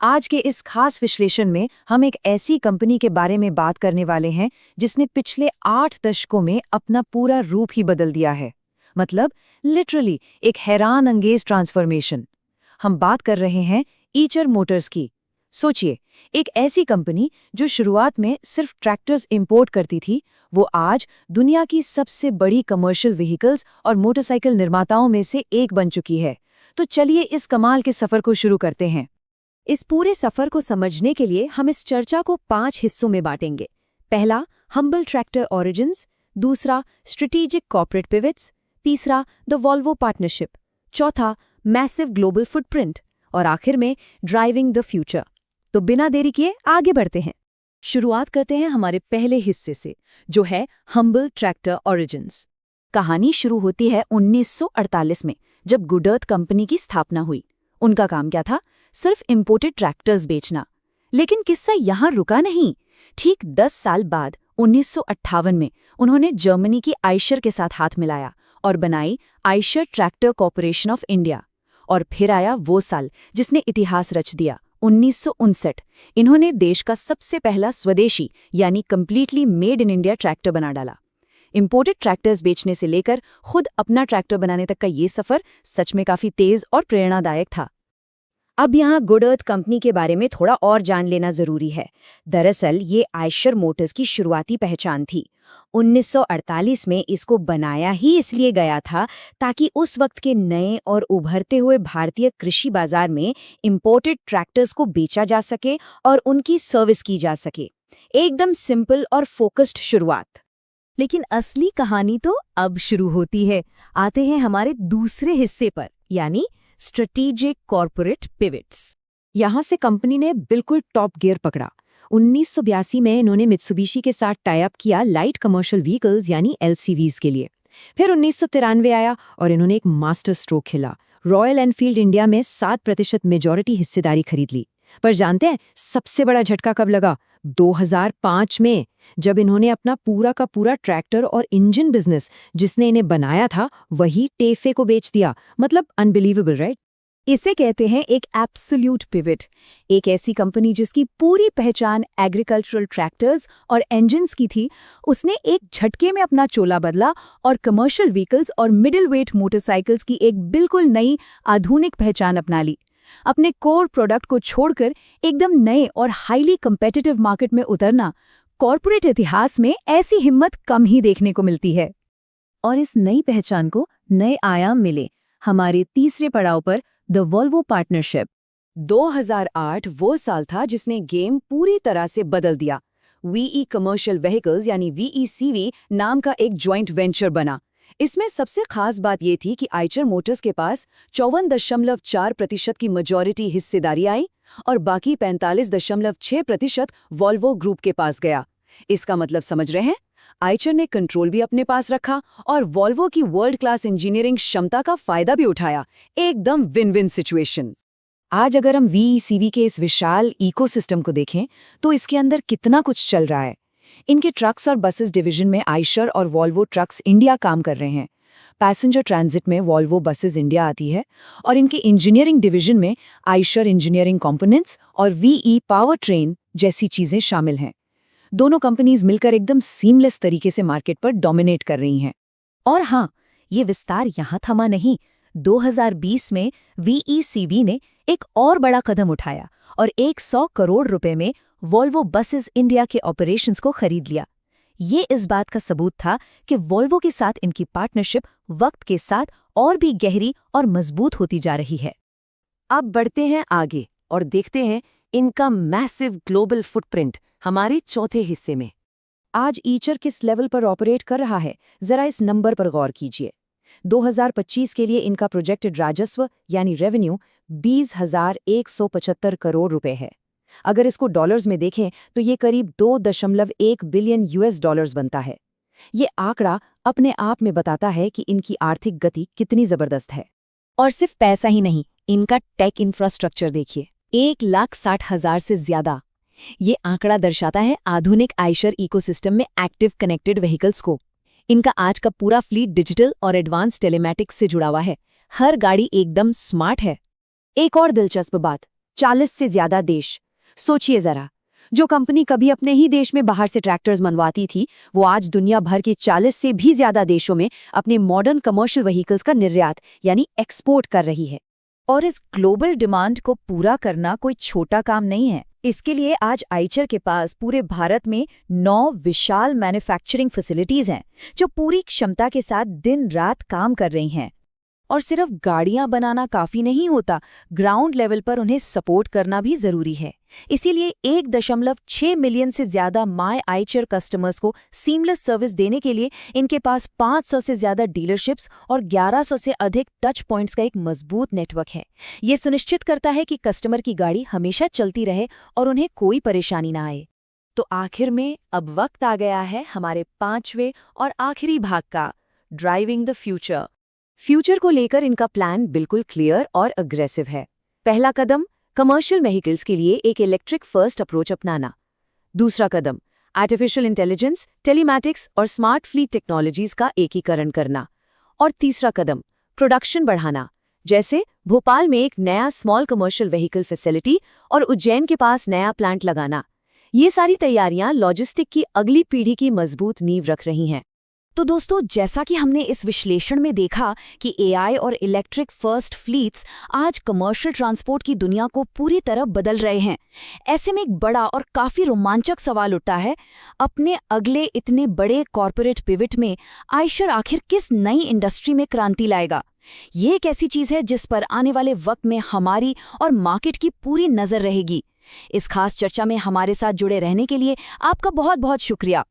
आज के इस खास विश्लेषण में हम एक ऐसी कंपनी के बारे में बात करने वाले हैं जिसने पिछले 8 दशकों में अपना पूरा रूप ही बदल दिया है। मतलब लिटरली एक हैरान अंगेज ट्रांसफॉर्मेशन। हम बात कर रहे हैं ईचर मोटर्स की। सोचिए, एक ऐसी कंपनी जो शुरुआत में सिर्फ ट्रैक्टर्स इंपोर्ट करती थी, वो आज दुनिया की सबसे बड़ी कमर्शियल व्हीकल्स और मोटरसाइकिल निर्माताओं में से एक बन चुकी है। तो चलिए इस कमाल के सफर को शुरू करते हैं। इस पूरे सफर को समझने के लिए हम इस चर्चा को 5 हिस्सों में बांटेंगे। पहला, हम्बल ट्रैक्टर ओरिजिन्स। दूसरा, स्ट्रेटेजिक कॉर्पोरेट पिवट्स। तीसरा, द वॉल्वो पार्टनरशिप। चौथा, मैसिव ग्लोबल फुटप्रिंट। और आखिर में, ड्राइविंग द फ्यूचर। तो बिना देरी किए आगे बढ़ते हैं। शुरुआत करते हैं हमारे पहले हिस्से से, जो है हम्बल ट्रैक्टर ओरिजिन्स। कहानी शुरू होती है 1948 में, जब गुडर्थ कंपनी की स्थापना हुई। उनका काम क्या था? सिर्फ इंपोर्टेड ट्रैक्टर्स बेचना। लेकिन किस्सा यहाँ रुका नहीं। ठीक 10 साल बाद 1958 में उन्होंने जर्मनी की आइशर के साथ हाथ मिलाया और बनाई Eicher tractor corporation of India. और फिर आया वो साल जिसने इतिहास रच दिया, 1959। इन्होंने देश का सबसे पहला स्वदेशी यानी completely made in India tractor बना डाला। इंपोर्टेड ट्रैक्टर्स बेचने से लेकर खुद अपना ट्रैक्टर बनाने तक का ये सफर सच में काफी तेज और प्रेरणादायक था। अब यहाँ गुडर्थ कंपनी के बारे में थोड़ा और जान लेना जरूरी है। दरअसल ये आइशर मोटर्स की शुरुआती पहचान थी। 1948 में इसको बनाया ही इसलिए गया था ताकि उस वक्त के नए और उभरते हुए भारतीय कृषि बाजार में इंपोर्टेड ट्रैक्टर्स को बेचा जा सके और उनकी सर्विस की जा सके। एकदम सिंपल और फोकस्ड शुरुआत। लेकिन असली कहानी तो अब शुरू होती है। आते हैं हमारे दूसरे हिस्से पर, यानी स्ट्रेटेजिक कॉर्पोरेट पिवट्स। यहाँ से कंपनी ने बिल्कुल टॉप गियर पकड़ा। 1982 में इन्होंने मित्सुबिशी के साथ टाई अप किया लाइट कमर्शियल व्हीकल्स यानी एलसीवीज के लिए। फिर 1993 आया और इन्होंने एक मास्टर स्ट्रोक खेला। रॉयल एनफील्ड इंडिया में 7% मेजॉरिटी हिस्सेदारी खरीद ली। पर जानते हैं सबसे बड़ा झटका कब लगा? 2005 में, जब इन्होंने अपना पूरा का पूरा ट्रैक्टर और इंजन बिजनेस जिसने इन्हें बनाया था वही टेफे को बेच दिया। मतलब अनबिलीवेबल, राइट? इसे कहते हैं एक एब्सोल्यूट पिवट। एक ऐसी कंपनी जिसकी पूरी पहचान एग्रीकल्चरल ट्रैक्टर्स और इंजन्स की थी, उसने एक झटके में अपना चोला बदला और कमर्शियल व्हीकल्स और मिडिल वेट मोटरसाइकिल्स की एक बिल्कुल नई आधुनिक पहचान अपना ली। अपने कोर प्रोडक्ट को छोड़कर एकदम नए और हाईली कम्पिटिटिव मार्केट में उतरना, कॉर्पोरेट इतिहास में ऐसी हिम्मत कम ही देखने को मिलती है। और इस नई पहचान को नए आयाम मिले हमारे तीसरे पड़ाव पर, द वॉल्वो पार्टनरशिप। 2008 वो साल था जिसने गेम पूरी तरह से बदल दिया। वीई कमर्शियल व्हीकल्स यानी वीईसीवी नाम का एक जॉइंट वेंचर बना। इसमें सबसे खास बात ये थी कि आइचर मोटर्स के पास 54.4% की मेजॉरिटी हिस्सेदारी आई और बाकी 45.6% वॉल्वो ग्रुप के पास गया। इसका मतलब समझ रहे हैं? आइचर ने कंट्रोल भी अपने पास रखा और वॉल्वो की वर्ल्ड क्लास इंजीनियरिंग क्षमता का फायदा भी उठाया। एकदम विन विन सिचुएशन। आज अगर हम वीईसीवी के इस विशाल इकोसिस्टम को देखें तो इसके अंदर कितना कुछ चल रहा है। इनके ट्रक्स और बसेस डिवीजन में आइशर और वॉल्वो ट्रक्स इंडिया काम कर रहे हैं। पैसेंजर ट्रांजिट में वॉल्वो बसेस इंडिया आती है और इनके इंजीनियरिंग डिवीजन में आइशर इंजीनियरिंग कंपोनेंट्स और वीई पावर ट्रेन जैसी चीजें शामिल हैं। दोनों कंपनीज मिलकर एकदम सीमलेस तरीके से मार्केट पर डोमिनेट कर रही हैं। और हाँ, ये विस्तार यहाँ थमा नहीं। 2020 में वीईसीवी ने एक और बड़ा कदम उठाया और 100 करोड़ रुपए में वॉल्वो बसेस इंडिया के ऑपरेशंस को खरीद लिया। ये इस बात का सबूत था कि वॉल्वो के साथ इनकी पार्टनरशिप वक्त के साथ और भी गहरी और मजबूत होती जा रही है। अब बढ़ते हैं आगे और देखते हैं इनका मैसिव ग्लोबल फुटप्रिंट हमारे चौथे हिस्से में। आज ईचर किस लेवल पर ऑपरेट कर रहा है, जरा इस नंबर पर गौर कीजिए। 2025 के लिए इनका प्रोजेक्टेड राजस्व यानी रेवेन्यू 20,175 करोड़ रुपए है। अगर इसको डॉलर्स में देखें तो ये करीब 2.1 बिलियन यूएस डॉलर्स बनता है। ये आंकड़ा अपने आप में बताता है कि इनकी आर्थिक गति कितनी जबरदस्त है। और सिर्फ पैसा ही नहीं, इनका टेक इंफ्रास्ट्रक्चर देखिए, 1,60,000 से ज्यादा। ये आंकड़ा दर्शाता है आधुनिक आइशर इकोसिस्टम में एक्टिव कनेक्टेड व्हीकल्स को। इनका आज का पूरा फ्लीट डिजिटल और एडवांस टेलीमैटिक्स से जुड़ा हुआ है। हर गाड़ी एकदम स्मार्ट है। एक और दिलचस्प बात, 40 से ज्यादा देश। सोचिए जरा, जो कंपनी कभी अपने ही देश में बाहर से ट्रैक्टर्स मनवाती थी, वो आज दुनिया भर के 40 से भी ज्यादा देशों में अपने मॉडर्न कमर्शियल व्हीकल्स का निर्यात यानी एक्सपोर्ट कर रही है। और इस ग्लोबल डिमांड को पूरा करना कोई छोटा काम नहीं है। इसके लिए आज आइचर के पास पूरे भारत में 9 विशाल मैन्युफैक्चरिंग फैसिलिटीज हैं, जो पूरी क्षमता के साथ दिन रात काम कर रही हैं। और सिर्फ गाड़ियां बनाना काफी नहीं होता, ग्राउंड लेवल पर उन्हें सपोर्ट करना भी जरूरी है। इसीलिए 1.6 मिलियन से ज्यादा माय आइचर कस्टमर्स को सीमलेस सर्विस देने के लिए इनके पास 500 से ज्यादा डीलरशिप्स और 1100 से अधिक टच पॉइंट्स का एक मजबूत नेटवर्क है। ये सुनिश्चित करता है कि कस्टमर की गाड़ी हमेशा चलती रहे और उन्हें कोई परेशानी ना आए। तो आखिर में अब वक्त आ गया है हमारे 5वें और आखिरी भाग का, ड्राइविंग द फ्यूचर। फ्यूचर को लेकर इनका प्लान बिल्कुल क्लियर और अग्रेसिव है। पहला कदम, कमर्शियल व्हीकल्स के लिए एक इलेक्ट्रिक फर्स्ट अप्रोच अपनाना। दूसरा कदम, आर्टिफिशियल इंटेलिजेंस, टेलीमैटिक्स और स्मार्ट फ्लीट टेक्नोलॉजीज का एकीकरण करना। और तीसरा कदम, प्रोडक्शन बढ़ाना, जैसे भोपाल में एक नया स्मॉल कमर्शियल व्हीकल फैसिलिटी और उज्जैन के पास नया प्लांट लगाना। ये सारी तैयारियां लॉजिस्टिक की अगली पीढ़ी की मजबूत नींव रख रही हैं। तो दोस्तों, जैसा कि हमने इस विश्लेषण में देखा कि एआई और इलेक्ट्रिक फर्स्ट फ्लीट्स आज कमर्शियल ट्रांसपोर्ट की दुनिया को पूरी तरह बदल रहे हैं, ऐसे में एक बड़ा और काफी रोमांचक सवाल उठता है, अपने अगले इतने बड़े कॉर्पोरेट पिवट में आइशर आखिर किस नई इंडस्ट्री में क्रांति लाएगा? ये एक ऐसी चीज है जिस पर आने वाले वक्त में हमारी और मार्केट की पूरी नजर रहेगी। इस खास चर्चा में हमारे साथ जुड़े रहने के लिए आपका बहुत बहुत शुक्रिया।